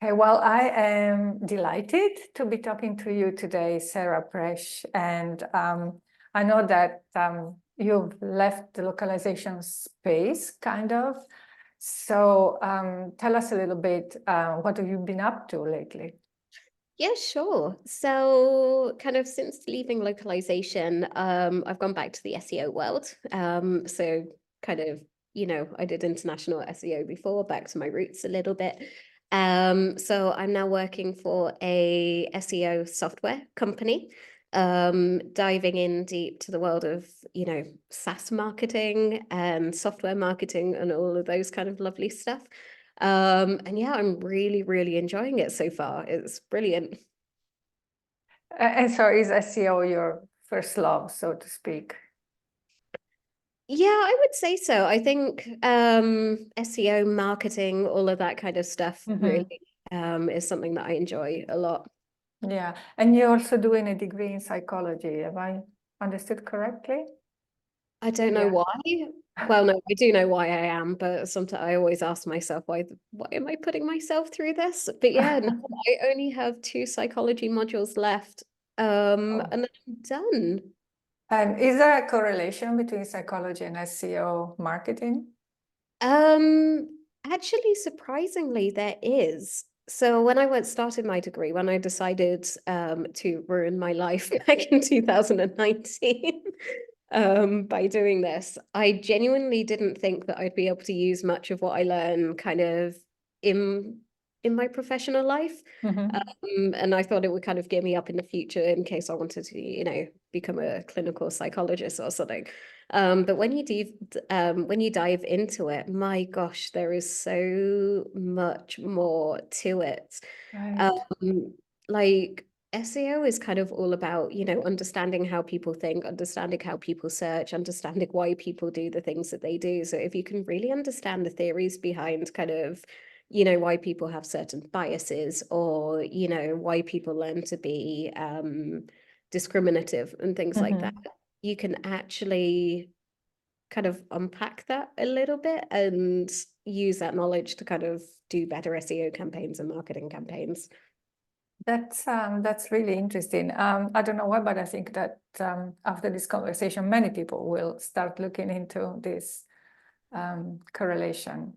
Okay, well, I am delighted to be talking to you today, Sarah Presh, and I know that you've left the localization space, kind of. So tell us a little bit, what have you been up to lately? Yeah, sure. So kind of since leaving localization, I've gone back to the SEO world. So kind of, I did international SEO before, back to my roots a little bit. So I'm now working for a SEO software company, diving in deep to the world of, SaaS marketing and software marketing and all of those kind of lovely stuff. And yeah, I'm really, really enjoying it so far. It's brilliant. And so is SEO your first love, so to speak? Yeah, I would say so. I think SEO, marketing, all of that kind of stuff really is something that I enjoy a lot. Yeah, and you're also doing a degree in psychology. Have I understood correctly? I don't know Yeah. why. Well, no, I do know why I am, but sometimes I always ask myself, why am I putting myself through this? But yeah, no, I only have 2 psychology modules left, Oh. and then I'm done. And is there a correlation between psychology and SEO marketing? Actually, surprisingly, there is. So when I started my degree, when I decided to ruin my life back in 2019 by doing this, I genuinely didn't think that I'd be able to use much of what I learn kind of in in my professional life. And I thought it would kind of gear me up in the future in case I wanted to, become a clinical psychologist or something. But when you dive into it, my gosh, there is so much more to it. Right. Like SEO is kind of all about, understanding how people think, understanding how people search, understanding why people do the things that they do. So if you can really understand the theories behind kind of, why people have certain biases or, why people learn to be discriminative and things like that, you can actually kind of unpack that a little bit and use that knowledge to kind of do better SEO campaigns and marketing campaigns. That's really interesting. I don't know why, but I think that after this conversation, many people will start looking into this correlation.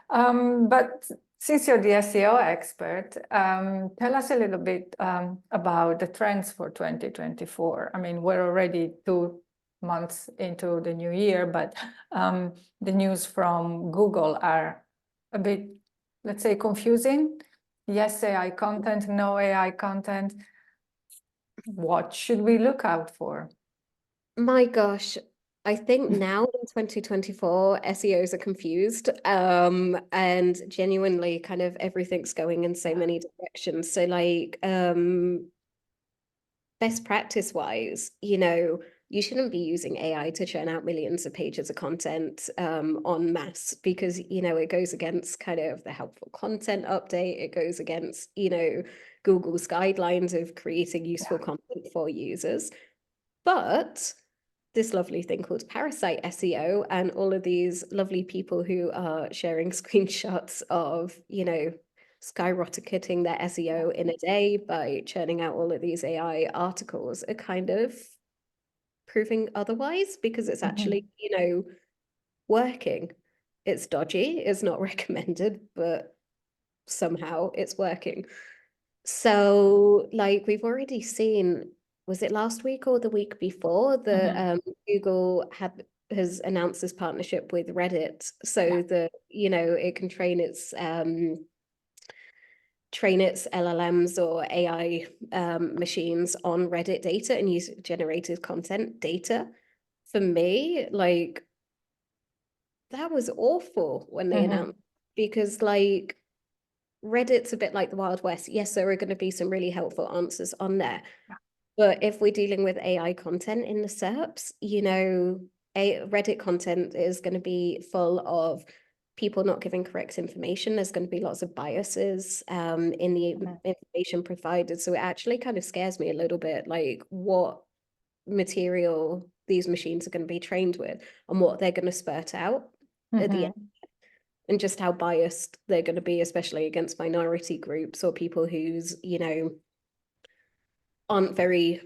But since you're the SEO expert, tell us a little bit about the trends for 2024. I mean, we're already 2 months into the new year, but the news from Google are a bit, let's say, confusing. Yes, AI content, no AI content. What should we look out for? My gosh, I think now in 2024, SEOs are confused, and genuinely kind of everything's going in so many directions. So like, best practice wise, you shouldn't be using AI to churn out millions of pages of content en masse because, it goes against kind of the helpful content update. It goes against, Google's guidelines of creating useful content for users. But this lovely thing called Parasite SEO and all of these lovely people who are sharing screenshots of, skyrocketing their SEO in a day by churning out all of these AI articles are kind of proving otherwise because it's actually, working. It's dodgy, it's not recommended, but somehow it's working. So like we've already seen, was it last week or the week before, Google has announced this partnership with Reddit so that, it can train its LLMs or AI machines on Reddit data and use generated content data. For me, like that was awful when they announced, because like Reddit's a bit like the Wild West. Yes, there are going to be some really helpful answers on there. But if we're dealing with AI content in the SERPs, Reddit content is going to be full of people not giving correct information. There's going to be lots of biases in the information provided. So it actually kind of scares me a little bit, like what material these machines are going to be trained with and what they're going to spurt out at the end. and just how biased they're going to be, especially against minority groups or people who's, you know, aren't very,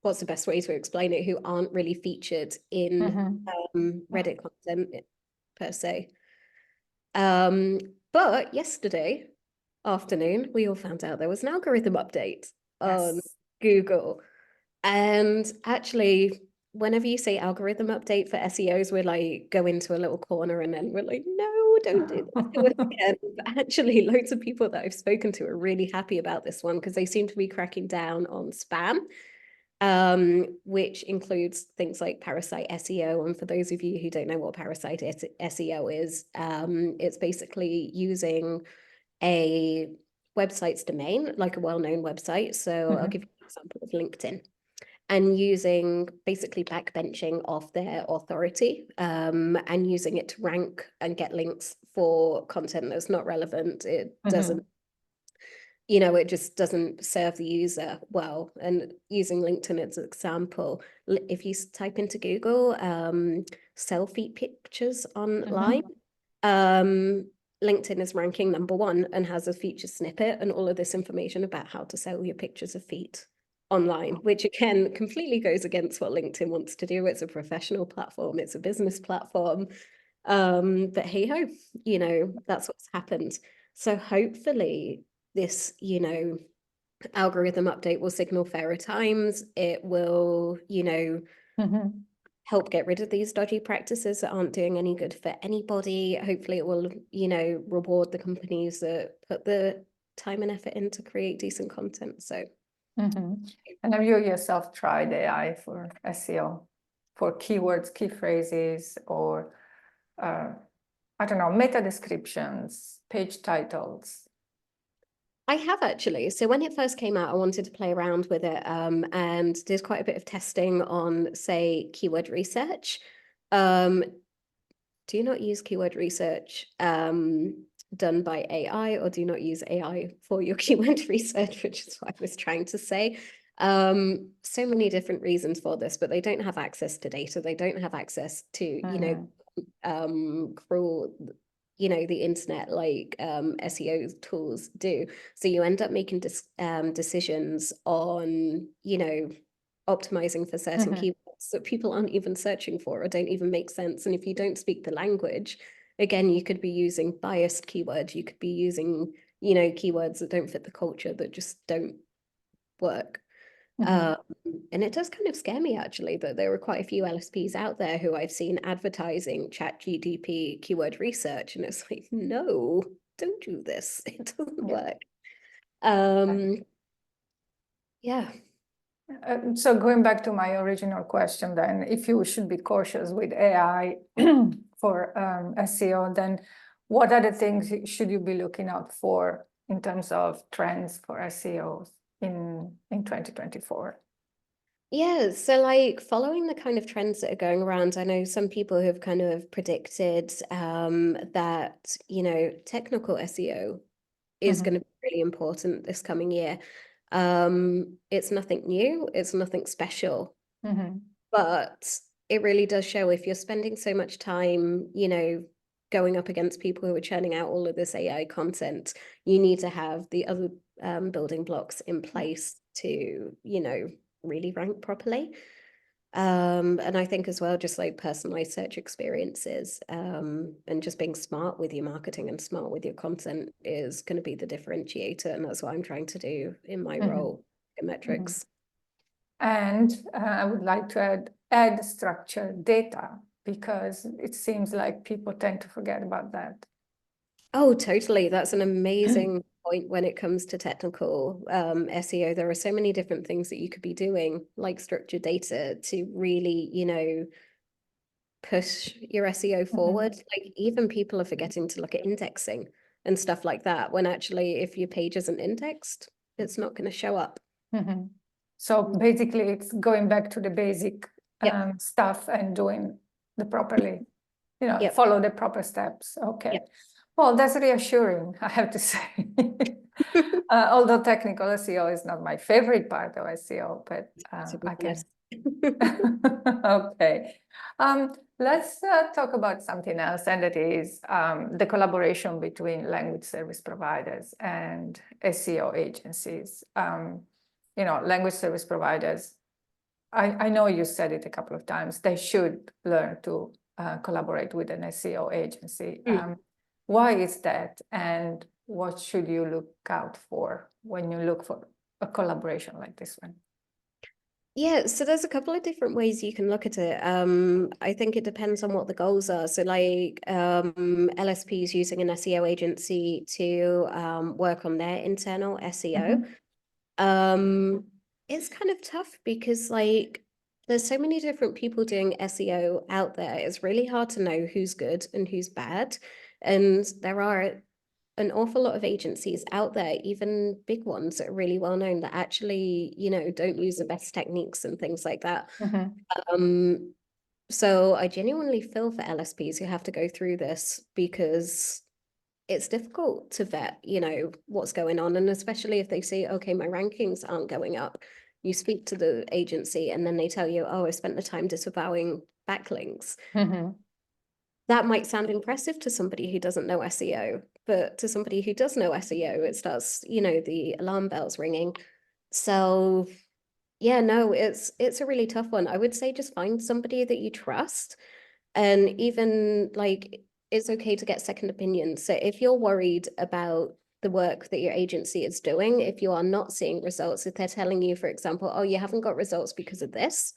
what's the best way to explain it, who aren't really featured in Reddit content per se. But yesterday afternoon, we all found out there was an algorithm update on Google. And actually, whenever you say algorithm update for SEOs, we're like, go into a little corner and then we're like, no, don't do that again. But actually, loads of people that I've spoken to are really happy about this one because they seem to be cracking down on spam, which includes things like parasite SEO. And for those of you who don't know what parasite SEO is, it's basically using a website's domain, like a well-known website. So I'll give you an example of LinkedIn, and using basically backbenching of their authority, and using it to rank and get links for content that's not relevant. It doesn't, you know, it just doesn't serve the user well. And using LinkedIn as an example, if you type into Google selfie pictures online, LinkedIn is ranking #1 and has a feature snippet and all of this information about how to sell your pictures of feet online, which again completely goes against what LinkedIn wants to do. It's a professional platform, it's a business platform. But hey ho, you know, that's what's happened. So hopefully this, you know, algorithm update will signal fairer times. It will, you know, help get rid of these dodgy practices that aren't doing any good for anybody. Hopefully it will, you know, reward the companies that put the time and effort in to create decent content. So and have you yourself tried AI for SEO, for keywords, key phrases, or I don't know, meta descriptions, page titles? I have actually. So when it first came out, I wanted to play around with it, and did quite a bit of testing on, say, keyword research. Do you not use keyword research done by AI, or do you not use AI for your keyword research, which is what I was trying to say. So many different reasons for this, but they don't have access to data. They don't have access to, you know, crawl, you know, the internet like SEO tools do. So you end up making decisions on, you know, optimizing for certain keywords that people aren't even searching for or don't even make sense. And if you don't speak the language, again, you could be using biased keywords. You could be using, you know, keywords that don't fit the culture, that just don't work. And it does kind of scare me, actually, that there are quite a few LSPs out there who I've seen advertising ChatGPT keyword research, and it's like, no, don't do this. It doesn't work. Yeah. So going back to my original question, then, if you should be cautious with AI for SEO, then what other things should you be looking out for in terms of trends for SEO in 2024? Yeah, so like following the kind of trends that are going around, I know some people have kind of predicted that, you know, technical SEO is going to be really important this coming year. It's nothing new, it's nothing special, but it really does show if you're spending so much time, you know, going up against people who are churning out all of this AI content, you need to have the other building blocks in place to, you know, really rank properly. And I think as well, just like personalized search experiences, and just being smart with your marketing and smart with your content is going to be the differentiator. And that's what I'm trying to do in my role in metrics. And I would like to add structured data, because it seems like people tend to forget about that. Oh, totally. That's an amazing point when it comes to technical SEO. There are so many different things that you could be doing, like structured data, to really, you know, push your SEO forward. Like even people are forgetting to look at indexing and stuff like that, when actually if your page isn't indexed, it's not going to show up. So basically it's going back to the basic stuff and doing the properly, you know, follow the proper steps. Okay. Well, that's reassuring, I have to say. Although technical SEO is not my favorite part of SEO, but I can Okay. Let's talk about something else, and that is the collaboration between language service providers and SEO agencies. Language service providers, I know you said it a couple of times, they should learn to collaborate with an SEO agency. Why is that? And what should you look out for when you look for a collaboration like this one? Yeah, so there's a couple of different ways you can look at it. I think it depends on what the goals are. So like LSPs using an SEO agency to work on their internal SEO. It's kind of tough because like there's so many different people doing SEO out there. It's really hard to know who's good and who's bad. And there are an awful lot of agencies out there, even big ones that are really well known, that actually, don't use the best techniques and things like that. So I genuinely feel for LSPs who have to go through this, because it's difficult to vet, what's going on. And especially if they say, okay, my rankings aren't going up, you speak to the agency and then they tell you, oh, I spent the time disavowing backlinks. That might sound impressive to somebody who doesn't know SEO, but to somebody who does know SEO, it starts, the alarm bells ringing. So yeah, no, it's a really tough one. I would say just find somebody that you trust, and even like it's okay to get second opinions. So if you're worried about the work that your agency is doing, if you are not seeing results, if they're telling you, for example, oh, you haven't got results because of this,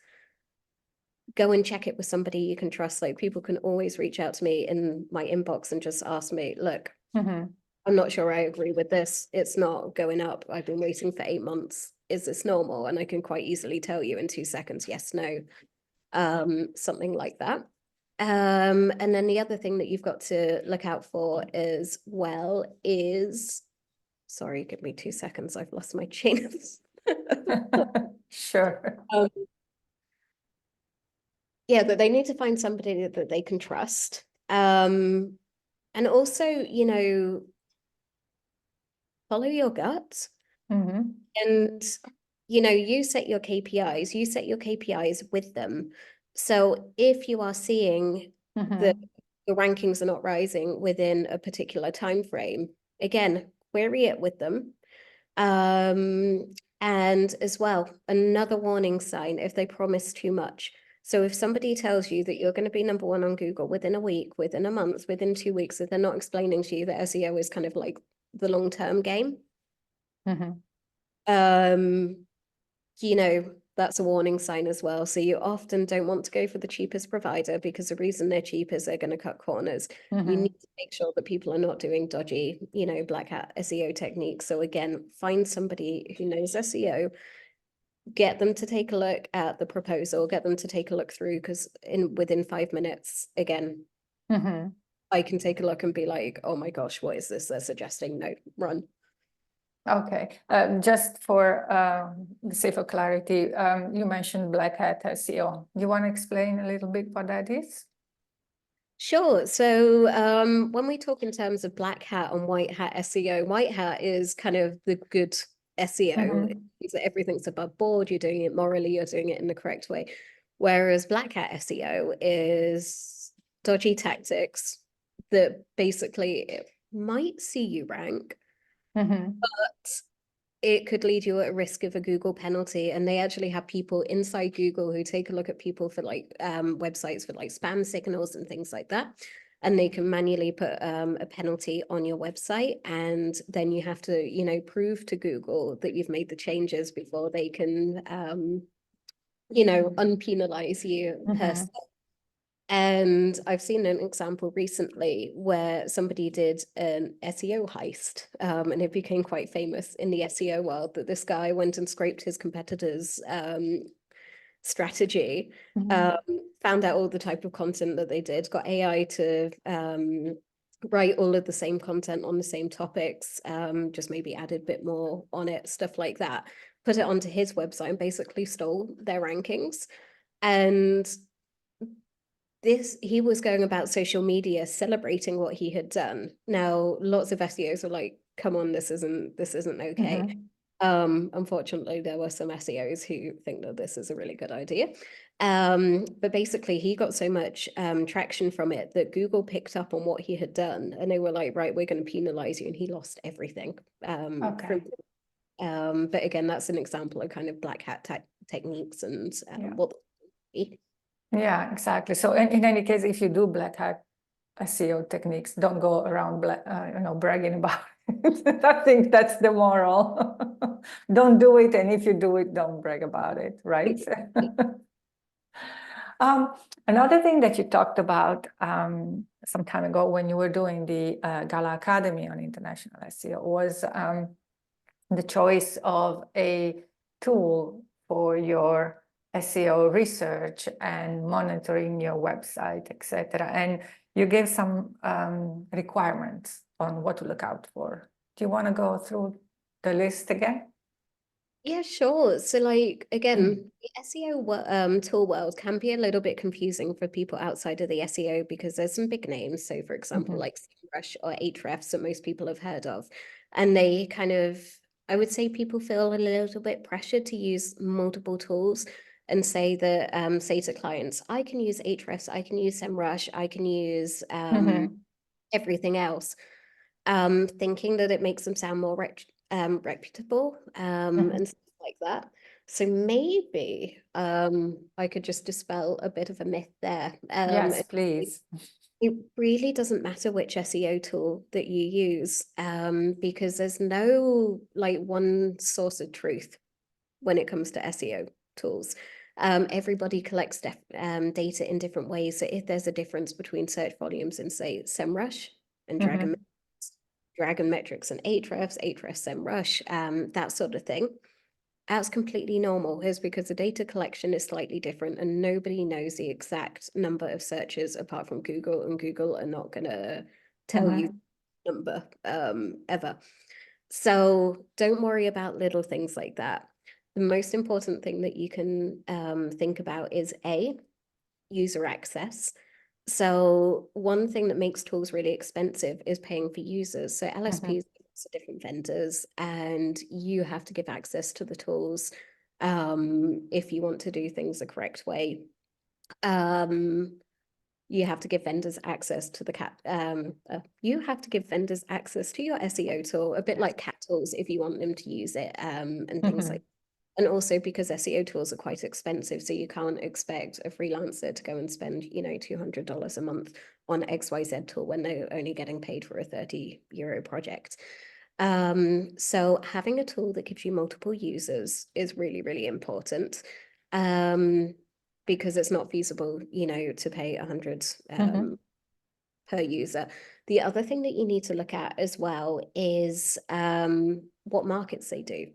go and check it with somebody you can trust. Like people can always reach out to me in my inbox and just ask me, look, I'm not sure I agree with this. It's not going up. I've been waiting for 8 months. Is this normal? And I can quite easily tell you in 2 seconds, yes, no, something like that. And then the other thing that you've got to look out for as well is, sorry, give me 2 seconds. I've lost my chain of Sure. Yeah, that they need to find somebody that they can trust. And also, follow your gut. And, you set your KPIs with them. So if you are seeing that the rankings are not rising within a particular time frame, again, query it with them. And as well, another warning sign if they promise too much. So if somebody tells you that you're going to be number 1 on Google within a week, within a month, within 2 weeks, if they're not explaining to you that SEO is kind of like the long-term game, that's a warning sign as well. So you often don't want to go for the cheapest provider, because the reason they're cheap is they're going to cut corners. You need to make sure that people are not doing dodgy, black hat SEO techniques. So again, find somebody who knows SEO, get them to take a look at the proposal, get them to take a look through, because within 5 minutes, again, I can take a look and be like, oh my gosh, what is this they're suggesting? No, run. Okay, just for the sake of clarity, you mentioned black hat SEO. Do you want to explain a little bit what that is? Sure. So when we talk in terms of black hat and white hat SEO, white hat is kind of the good SEO. It means that everything's above board, you're doing it morally, you're doing it in the correct way. Whereas black hat SEO is dodgy tactics that basically it might see you rank, but it could lead you at risk of a Google penalty. And they actually have people inside Google who take a look at people for like websites for like spam signals and things like that. And they can manually put a penalty on your website. And then you have to, prove to Google that you've made the changes before they can, unpenalize you personally. And I've seen an example recently where somebody did an SEO heist, and it became quite famous in the SEO world that this guy went and scraped his competitors' strategy, found out all the type of content that they did, got AI to write all of the same content on the same topics, just maybe added a bit more on it, stuff like that, put it onto his website and basically stole their rankings. And he was going about social media celebrating what he had done. Now, lots of SEOs are like, come on, this isn't okay. Unfortunately, there were some SEOs who think that this is a really good idea. But basically, he got so much traction from it that Google picked up on what he had done, and they were like, right, we're going to penalize you, and he lost everything. Okay. But again, that's an example of kind of black hat techniques and what. Yeah, exactly. So in any case, if you do black hat SEO techniques, don't go around bragging about it. I think that's the moral. Don't do it, and if you do it, don't brag about it, right? Another thing that you talked about some time ago when you were doing the Gala Academy on International SEO was the choice of a tool for your SEO research and monitoring your website, etc. And you gave some requirements on what to look out for. Do you want to go through the list again? Yeah, sure. So like, again, the SEO tool world can be a little bit confusing for people outside of the SEO because there's some big names. So for example, like SEMrush or Ahrefs that most people have heard of. And they kind of, I would say people feel a little bit pressured to use multiple tools and say that, say to clients, I can use Ahrefs, I can use SEMrush, I can use everything else, thinking that it makes them sound more reputable and stuff like that. So maybe I could just dispel a bit of a myth there. Yes, please. It really doesn't matter which SEO tool that you use because there's no like one source of truth when it comes to SEO tools. Everybody collects data in different ways. So if there's a difference between search volumes in, say, SEMrush and Dragon Metrics and Ahrefs, SEMrush, that sort of thing, that's completely normal. Is because the data collection is slightly different and nobody knows the exact number of searches apart from Google, and Google are not going to tell you the number ever. So don't worry about little things like that. The most important thing that you can think about is user access. So one thing that makes tools really expensive is paying for users. So LSPs are different vendors, and you have to give access to the tools if you want to do things the correct way. You have to give vendors access to you have to give vendors access to your SEO tool, a bit like cat tools if you want them to use it, and things like. And also because SEO tools are quite expensive, so you can't expect a freelancer to go and spend, $200 a month on XYZ tool when they're only getting paid for a €30 project. So having a tool that gives you multiple users is really, really important. Because it's not feasible, to pay 100 per user. The other thing that you need to look at as well is what markets they do.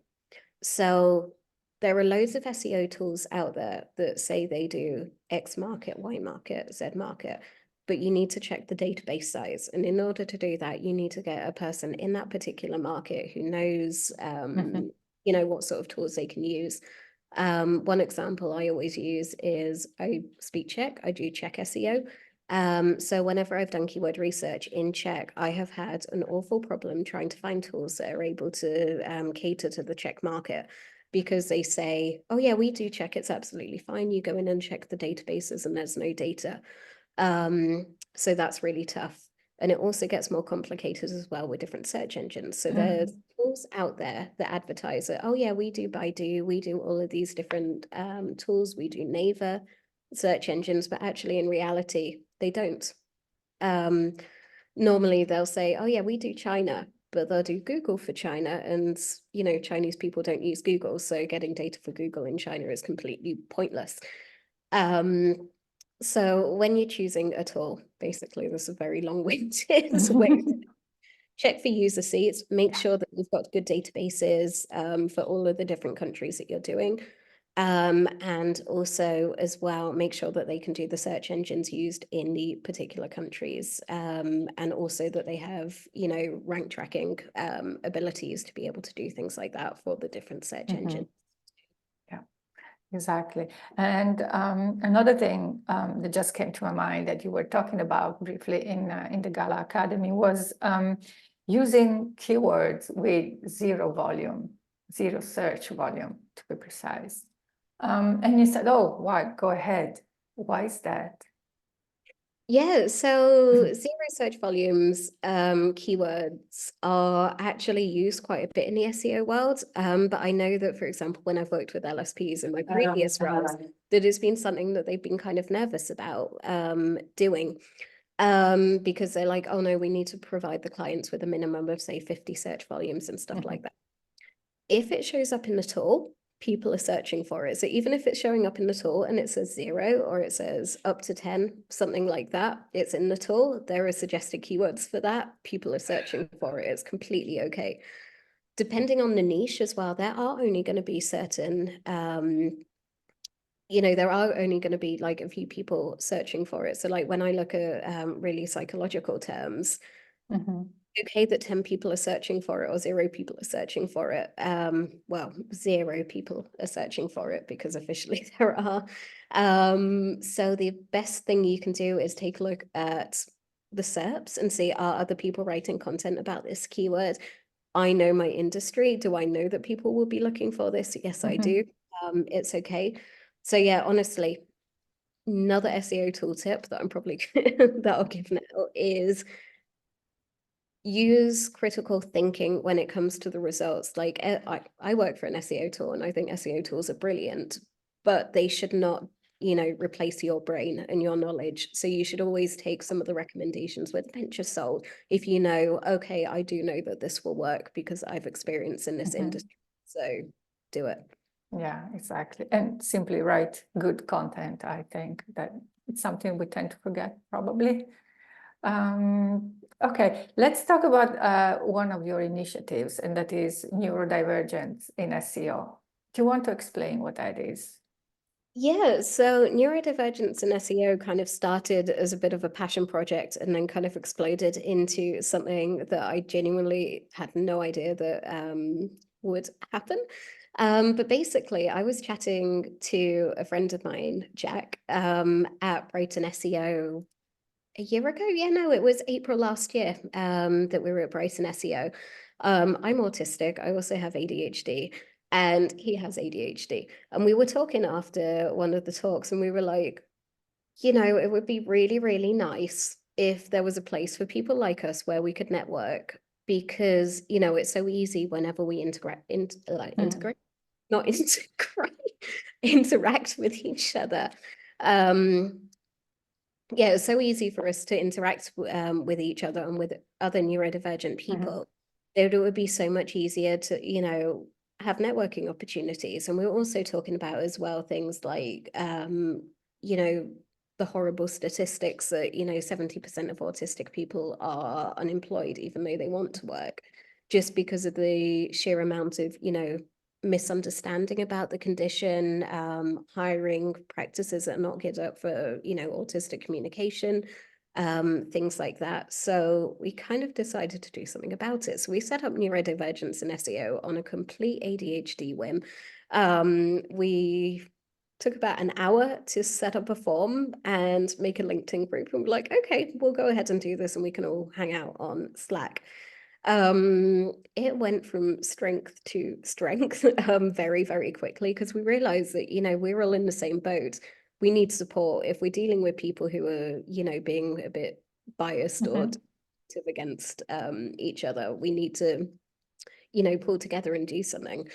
So there are loads of SEO tools out there that say they do X market, Y market, Z market, but you need to check the database size. And in order to do that, you need to get a person in that particular market who knows, what sort of tools they can use. One example I always use is I speak Czech. I do Czech SEO. So whenever I've done keyword research in Czech, I have had an awful problem trying to find tools that are able to cater to the Czech market, because they say, oh yeah, we do Czech, it's absolutely fine. You go in and check the databases and there's no data. So that's really tough. And it also gets more complicated as well with different search engines. So there's tools out there that advertise that, oh yeah, we do Baidu, we do all of these different tools, we do Naver search engines, but actually in reality, they don't. Normally they'll say, oh yeah, we do China, but they'll do Google for China, and Chinese people don't use Google, so getting data for Google in China is completely pointless. So when you're choosing a tool, basically this is a very long-winded way. Check for user seats, make sure that you've got good databases for all of the different countries that you're doing. And also as well, make sure that they can do the search engines used in the particular countries, and also that they have, rank tracking abilities to be able to do things like that for the different search engines. Yeah, exactly. And another thing that just came to my mind that you were talking about briefly in the Gala Academy was using keywords with zero volume. zero search volume, to be precise. And you said, oh, why? Go ahead. Why is that? Yeah, so zero search volumes, keywords are actually used quite a bit in the SEO world. But I know that, for example, when I've worked with LSPs in my previous roles, that has been something that they've been kind of nervous about doing. Because they're like, oh no, we need to provide the clients with a minimum of, say, 50 search volumes and stuff like that. If it shows up in the tool, people are searching for it. So even if it's showing up in the tool and it says 0 or it says up to 10, something like that, it's in the tool, there are suggested keywords for that. People are searching for it. It's completely okay. Depending on the niche as well, there are only going to be certain, there are only going to be like a few people searching for it. So like when I look at really psychological terms, okay that 10 people are searching for it or 0 people are searching for it. Well, 0 people are searching for it because officially there are. So the best thing you can do is take a look at the SERPs and see, are other people writing content about this keyword? I know my industry. Do I know that people will be looking for this? Yes, I do. It's okay. So yeah, honestly, another SEO tool tip that I'm probably that I'll give now is use critical thinking when it comes to the results. Like I work for an SEO tool and I think SEO tools are brilliant, but they should not, replace your brain and your knowledge. So you should always take some of the recommendations with a pinch of salt. If you know, okay, I do know that this will work because I've experienced in this industry. So do it. Yeah, exactly. And simply write good content. I think that it's something we tend to forget probably. Okay, let's talk about one of your initiatives, and that is Neurodivergents in SEO. Do you want to explain what that is? Yeah, so Neurodivergents in SEO kind of started as a bit of a passion project and then kind of exploded into something that I genuinely had no idea that would happen. But basically, I was chatting to a friend of mine, Jack, at Brighton SEO a year ago. Yeah, no, it was April last year that we were at Brighton SEO. I'm autistic. I also have ADHD. And he has ADHD. And we were talking after one of the talks and we were like, it would be really, really nice if there was a place for people like us where we could network because, it's so easy whenever we interact, not integrate, interact with each other. Yeah, it's so easy for us to interact with each other and with other neurodivergent people. It would be so much easier to, have networking opportunities. And we were also talking about as well things like, the horrible statistics that, 70% of autistic people are unemployed, even though they want to work, just because of the sheer amount of, misunderstanding about the condition, hiring practices that are not geared up for, autistic communication, things like that. So we kind of decided to do something about it. So we set up Neurodivergents in SEO on a complete ADHD whim. We took about an hour to set up a form and make a LinkedIn group, and we're like, okay, we'll go ahead and do this and we can all hang out on Slack. It went from strength to strength very, very quickly because we realized that, we're all in the same boat. We need support if we're dealing with people who are, being a bit biased or against each other. We need to, pull together and do something.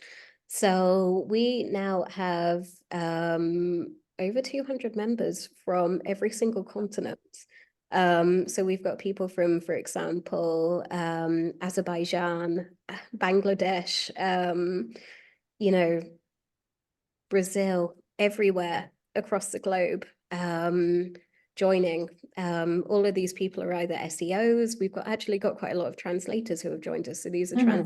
So we now have over 200 members from every single continent. So we've got people from, for example, Azerbaijan, Bangladesh, Brazil, everywhere across the globe, joining. All of these people are either SEOs. We've actually got quite a lot of translators who have joined us. So these are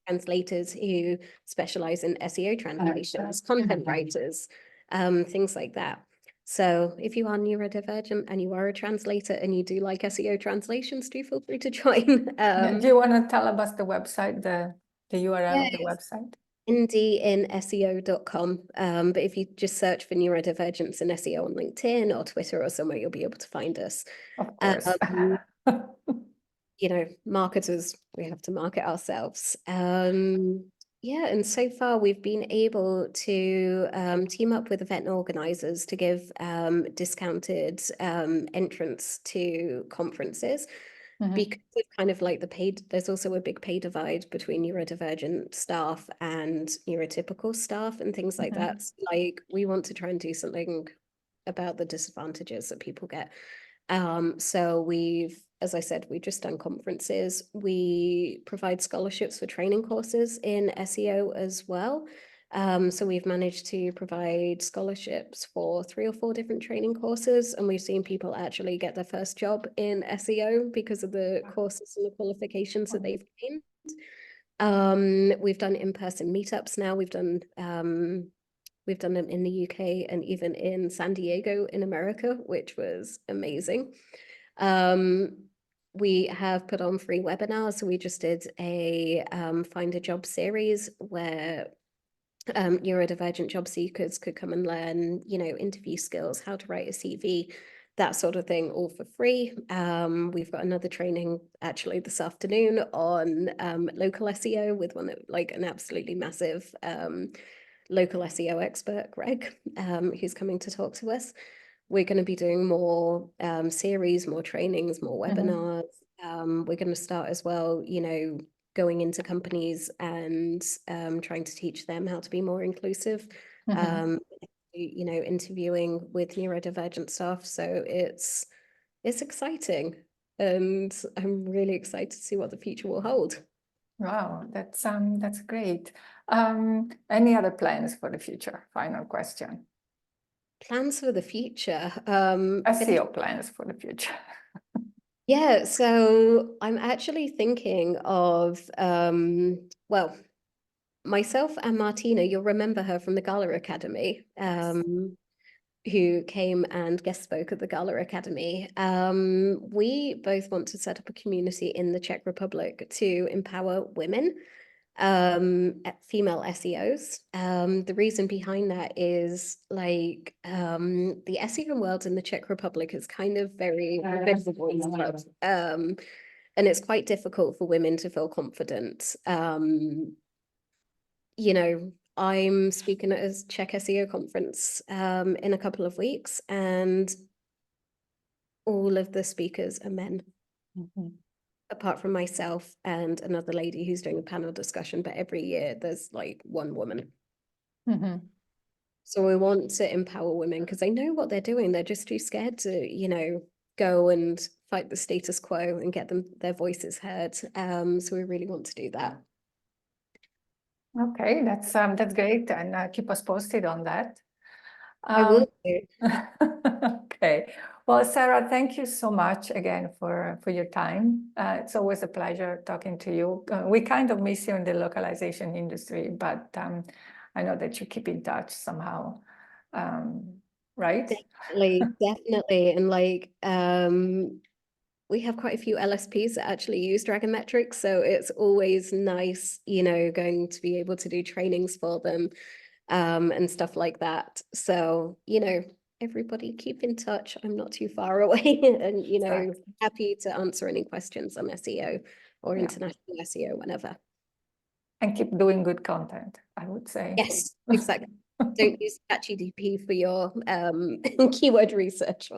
translators who specialize in SEO translations, content writers, things like that. So if you are neurodivergent and you are a translator and you do like SEO translations, do feel free to join. Do you want to tell us the website, the URL of the website? indieinseo.com. But if you just search for Neurodivergents in SEO on LinkedIn or Twitter or somewhere, you'll be able to find us. Of course. Marketers, we have to market ourselves. Yeah, and so far we've been able to team up with event organizers to give discounted entrance to conferences. Because of kind of like the paid, there's also a big pay divide between neurodivergent staff and neurotypical staff and things like that. So, like, we want to try and do something about the disadvantages that people get. So we've, as I said, we've just done conferences. We provide scholarships for training courses in SEO as well. So we've managed to provide scholarships for 3 or 4 different training courses, and we've seen people actually get their first job in SEO because of the courses and the qualifications that they've gained. We've done in-person meetups now. We've done them in the UK and even in San Diego in America, which was amazing. We have put on free webinars. So we just did a find a job series where neurodivergent job seekers could come and learn, interview skills, how to write a CV, that sort of thing, all for free. We've got another training actually this afternoon on local SEO with an absolutely massive local SEO expert, Greg, who's coming to talk to us. We're going to be doing more series, more trainings, more webinars. We're going to start as well, going into companies and trying to teach them how to be more inclusive, interviewing with neurodivergent staff. So it's exciting, and I'm really excited to see what the future will hold. Wow, that's great. Any other plans for the future? Final question. Plans for the future. SEO plans for the future. Yeah, so I'm actually thinking of, well, myself and Martina, you'll remember her from the Gala Academy, who came and guest spoke at the Gala Academy. We both want to set up a community in the Czech Republic to empower women, female SEOs. The reason behind that is the SEO world in the Czech Republic is kind of very visible, and it's quite difficult for women to feel confident. I'm speaking at a Czech SEO conference in a couple of weeks, and all of the speakers are men. Apart from myself and another lady who's doing a panel discussion, but every year there's like one woman. So we want to empower women because they know what they're doing. They're just too scared to, go and fight the status quo and get their voices heard. So we really want to do that. Okay, that's great, and keep us posted on that. I will do. Okay. Well, Sarah, thank you so much again for your time. It's always a pleasure talking to you. We kind of miss you in the localization industry, but I know that you keep in touch somehow, right? Definitely. And we have quite a few LSPs that actually use Dragonmetrics, so it's always nice, going to be able to do trainings for them and stuff like that. So, everybody keep in touch. I'm not too far away and, happy to answer any questions on SEO or international SEO whenever. And keep doing good content, I would say. Yes, exactly. Don't use ChatGPT for your keyword research.